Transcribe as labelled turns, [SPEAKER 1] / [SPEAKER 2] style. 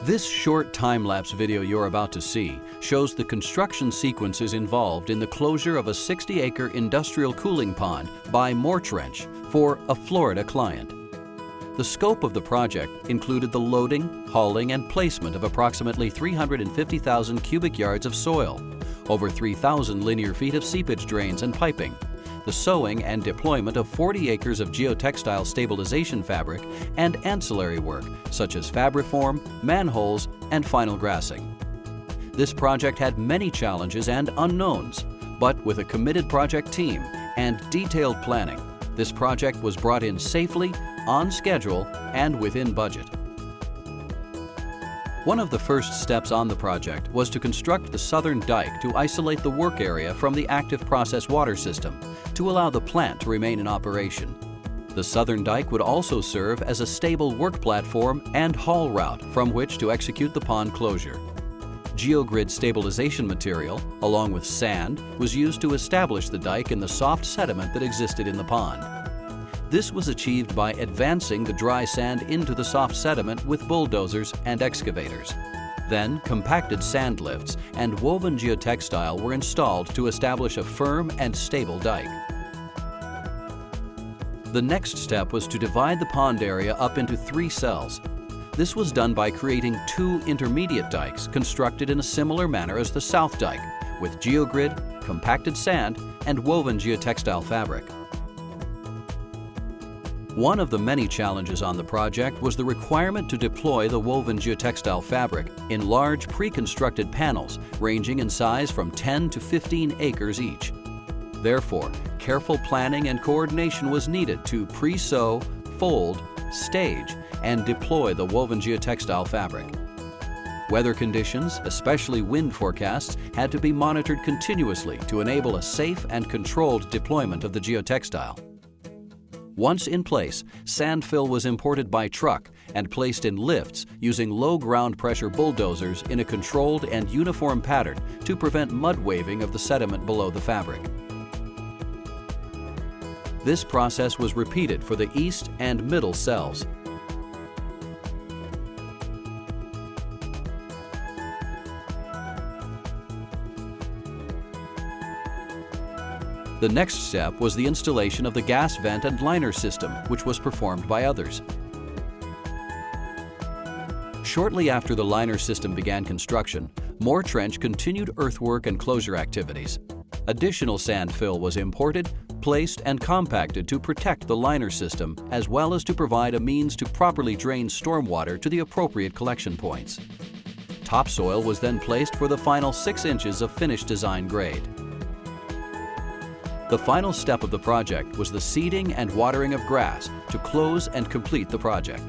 [SPEAKER 1] This short time-lapse video you're about to see shows the construction sequences involved in the closure of a 60-acre industrial cooling pond by MORETRENCH for a Florida client. The scope of the project included the loading, hauling, and placement of approximately 350,000 cubic yards of soil, over 3,000 linear feet of seepage drains and piping, the sowing and deployment of 40 acres of geotextile stabilization fabric, and ancillary work such as fabriform, manholes, and final grassing. This project had many challenges and unknowns, but with a committed project team and detailed planning, this project was brought in safely, on schedule, and within budget. One of the first steps on the project was to construct the southern dike to isolate the work area from the active process water system to allow the plant to remain in operation. The southern dike would also serve as a stable work platform and haul route from which to execute the pond closure. Geogrid stabilization material, along with sand, was used to establish the dike in the soft sediment that existed in the pond. This was achieved by advancing the dry sand into the soft sediment with bulldozers and excavators. Then, compacted sand lifts and woven geotextile were installed to establish a firm and stable dike. The next step was to divide the pond area up into 3 cells. This was done by creating 2 intermediate dikes constructed in a similar manner as the south dike, with geogrid, compacted sand, and woven geotextile fabric. One of the many challenges on the project was the requirement to deploy the woven geotextile fabric in large pre-constructed panels ranging in size from 10 to 15 acres each. Therefore, careful planning and coordination was needed to pre-sow, fold, stage, and deploy the woven geotextile fabric. Weather conditions, especially wind forecasts, had to be monitored continuously to enable a safe and controlled deployment of the geotextile. Once in place, sand fill was imported by truck and placed in lifts using low ground pressure bulldozers in a controlled and uniform pattern to prevent mud waving of the sediment below the fabric. This process was repeated for the east and middle cells. The next step was the installation of the gas vent and liner system, which was performed by others. Shortly after the liner system began construction, MORETRENCH continued earthwork and closure activities. Additional sand fill was imported, placed, and compacted to protect the liner system, as well as to provide a means to properly drain stormwater to the appropriate collection points. Topsoil was then placed for the final 6 inches of finished design grade. The final step of the project was the seeding and watering of grass to close and complete the project.